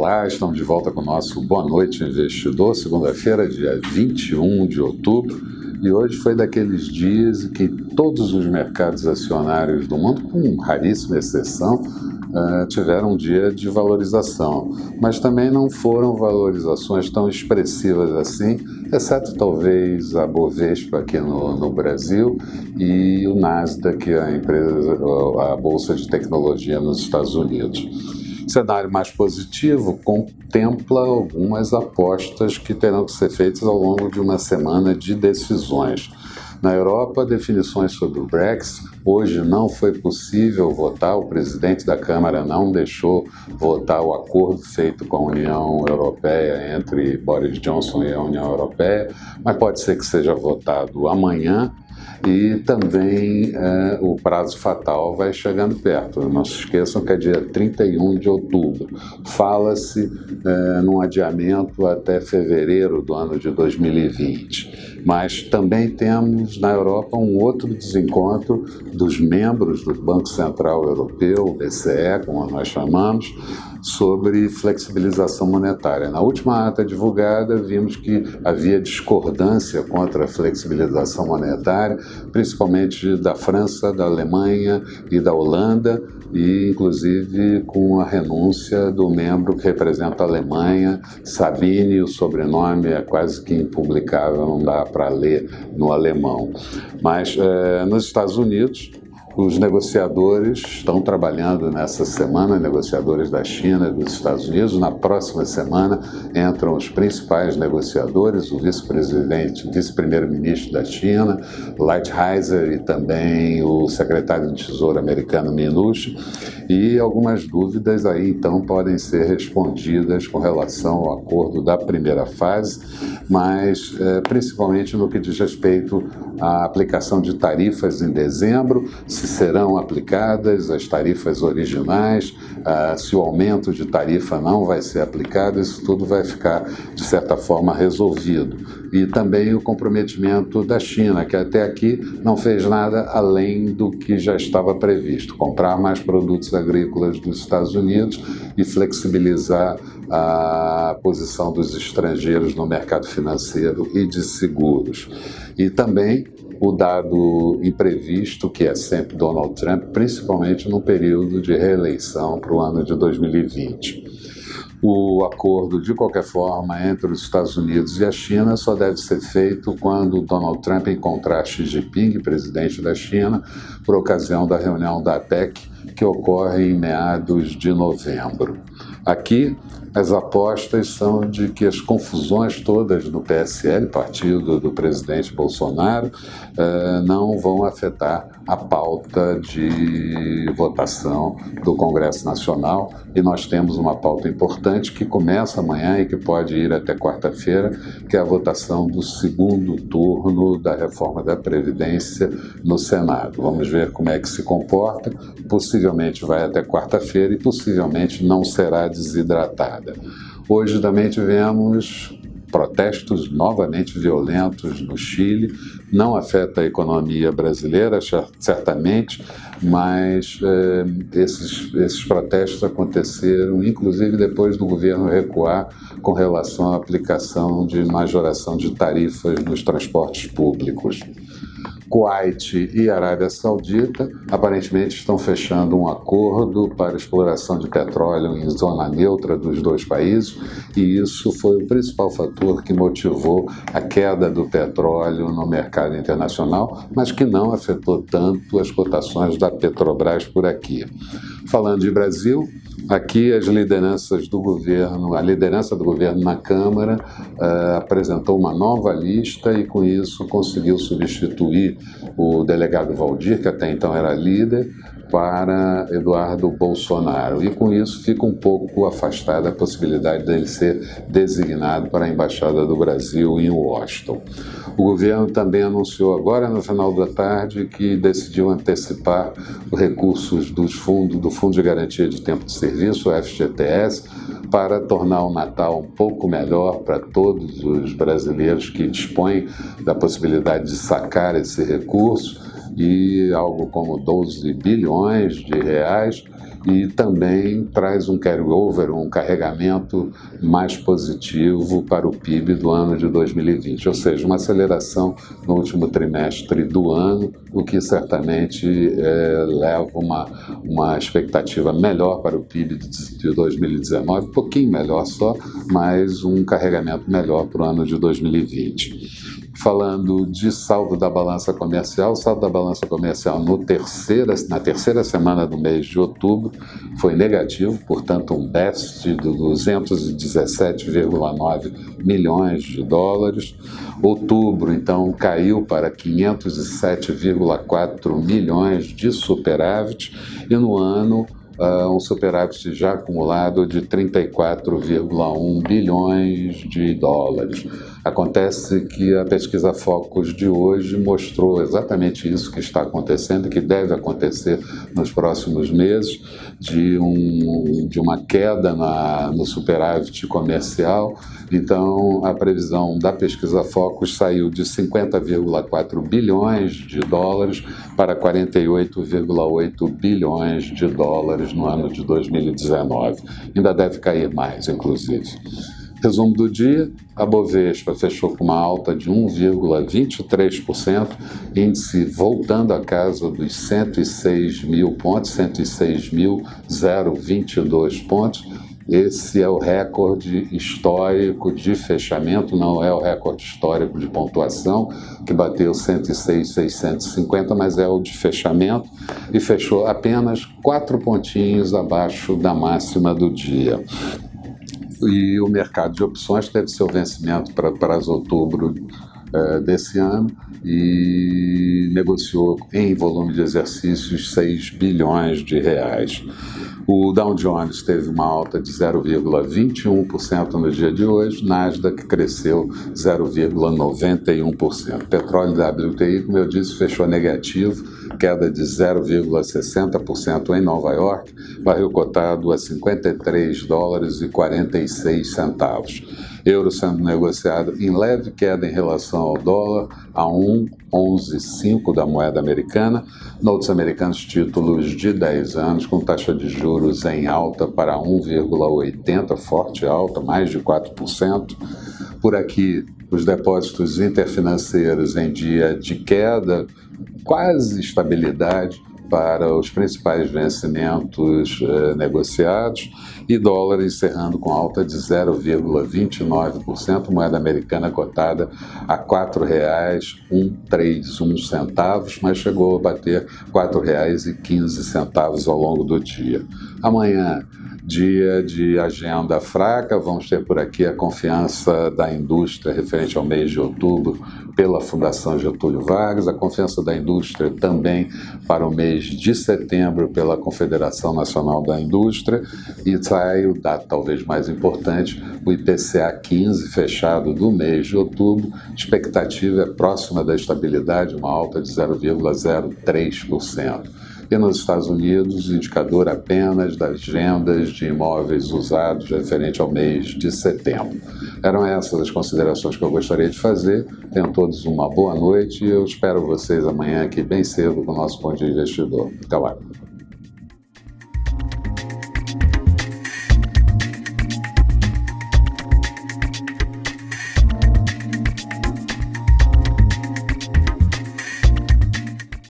Olá, estamos de volta com o nosso Boa Noite Investidor, segunda-feira, dia 21 de outubro, e hoje foi daqueles dias em que todos os mercados acionários do mundo, com raríssima exceção, tiveram um dia de valorização, mas também não foram valorizações tão expressivas assim, exceto talvez a Bovespa aqui no Brasil e o Nasdaq, a Bolsa de Tecnologia nos Estados Unidos. O cenário mais positivo contempla algumas apostas que terão que ser feitas ao longo de uma semana de decisões. Na Europa, definições sobre o Brexit. Hoje não foi possível votar, o presidente da Câmara não deixou votar o acordo feito com a União Europeia, entre Boris Johnson e a União Europeia, mas pode ser que seja votado amanhã. E também o prazo fatal vai chegando perto. Não se esqueçam que é dia 31 de outubro. Fala-se num adiamento até fevereiro do ano de 2020. Mas também temos na Europa um outro desencontro dos membros do Banco Central Europeu, o BCE, como nós chamamos, sobre flexibilização monetária. Na última ata divulgada, vimos que havia discordância contra a flexibilização monetária, principalmente da França, da Alemanha e da Holanda, e inclusive com a renúncia do membro que representa a Alemanha, Sabine, o sobrenome é quase que impublicável, não dá para ler no alemão. Mas nos Estados Unidos, os negociadores estão trabalhando nessa semana, negociadores da China e dos Estados Unidos. Na próxima semana entram os principais negociadores, o vice-presidente, o vice-primeiro-ministro da China, Lighthizer, e também o secretário de Tesouro americano Mnuchin. E algumas dúvidas aí então podem ser respondidas com relação ao acordo da primeira fase, mas principalmente no que diz respeito à aplicação de tarifas em dezembro, se serão aplicadas as tarifas originais, se o aumento de tarifa não vai ser aplicado, isso tudo vai ficar, de certa forma, resolvido. E também o comprometimento da China, que até aqui não fez nada além do que já estava previsto, comprar mais produtos agrícolas dos Estados Unidos e flexibilizar a posição dos estrangeiros no mercado financeiro e de seguros. E também o dado imprevisto, que é sempre Donald Trump, principalmente no período de reeleição para o ano de 2020. O acordo, de qualquer forma, entre os Estados Unidos e a China só deve ser feito quando Donald Trump encontrar Xi Jinping, presidente da China, por ocasião da reunião da APEC, que ocorre em meados de novembro. Aqui, as apostas são de que as confusões todas no PSL, partido do presidente Bolsonaro, não vão afetar a pauta de votação do Congresso Nacional, e nós temos uma pauta importante que começa amanhã e que pode ir até quarta-feira, que é a votação do segundo turno da reforma da Previdência no Senado. Vamos ver como é que se comporta, possivelmente vai até quarta-feira e possivelmente não será desidratada. Hoje também tivemos protestos novamente violentos no Chile. Não afeta a economia brasileira, certamente, mas esses protestos aconteceram, inclusive depois do governo recuar com relação à aplicação de majoração de tarifas nos transportes públicos. Kuwait e Arábia Saudita aparentemente estão fechando um acordo para exploração de petróleo em zona neutra dos dois países, e isso foi o principal fator que motivou a queda do petróleo no mercado internacional, mas que não afetou tanto as cotações da Petrobras por aqui. Falando de Brasil, aqui as lideranças do governo, a liderança do governo na Câmara apresentou uma nova lista e com isso conseguiu substituir o delegado Valdir, que até então era líder, para Eduardo Bolsonaro. E com isso fica um pouco afastada a possibilidade dele ser designado para a Embaixada do Brasil em Washington. O governo também anunciou agora, no final da tarde, que decidiu antecipar os recursos do Fundo de Garantia de Tempo de Serviço, o FGTS, para tornar o Natal um pouco melhor para todos os brasileiros que dispõem da possibilidade de sacar esse recurso, e algo como 12 bilhões de reais e também traz um carry-over, um carregamento mais positivo para o PIB do ano de 2020, ou seja, uma aceleração no último trimestre do ano, o que certamente leva uma expectativa melhor para o PIB de 2019, um pouquinho melhor só, mas um carregamento melhor para o ano de 2020. Falando de saldo da balança comercial, o saldo da balança comercial na terceira semana do mês de outubro foi negativo, portanto um déficit de 217,9 milhões de dólares. Outubro, então, caiu para 507,4 milhões de superávit e no ano um superávit já acumulado de 34,1 bilhões de dólares. Acontece que a pesquisa Focus de hoje mostrou exatamente isso que está acontecendo e que deve acontecer nos próximos meses, de uma queda no superávit comercial. Então, a previsão da pesquisa Focus saiu de 50,4 bilhões de dólares para 48,8 bilhões de dólares no ano de 2019. Ainda deve cair mais, inclusive. Resumo do dia, a Bovespa fechou com uma alta de 1,23%, índice voltando à casa dos 106 mil pontos, 106.022 pontos. Esse é o recorde histórico de fechamento, não é o recorde histórico de pontuação, que bateu 106.650, mas é o de fechamento, e fechou apenas 4 pontinhos abaixo da máxima do dia. E o mercado de opções teve seu vencimento para outubro desse ano e negociou em volume de exercícios 6 bilhões de reais. O Dow Jones teve uma alta de 0,21% no dia de hoje, Nasdaq cresceu 0,91%. Petróleo WTI, como eu disse, fechou negativo, queda de 0,60% em Nova York, barril cotado a $53,46. Euro sendo negociado em leve queda em relação ao dólar, a 1,115 da moeda americana. Notes americanos, títulos de 10 anos, com taxa de juros em alta para 1,80, forte alta, mais de 4%. Por aqui, os depósitos interfinanceiros em dia de queda, quase estabilidade para os principais vencimentos negociados, e dólar encerrando com alta de 0,29%, moeda americana cotada a R$ 4,131, mas chegou a bater R$ 4,15 ao longo do dia. Amanhã, dia de agenda fraca, vamos ter por aqui a confiança da indústria referente ao mês de outubro pela Fundação Getúlio Vargas, a confiança da indústria também para o mês de setembro pela Confederação Nacional da Indústria, e sai o dado talvez mais importante, o IPCA 15 fechado do mês de outubro, expectativa é próxima da estabilidade, uma alta de 0,03%. E nos Estados Unidos, indicador apenas das vendas de imóveis usados referente ao mês de setembro. Eram essas as considerações que eu gostaria de fazer. Tenham todos uma boa noite e eu espero vocês amanhã aqui bem cedo com o nosso Bom Dia Investidor. Até lá.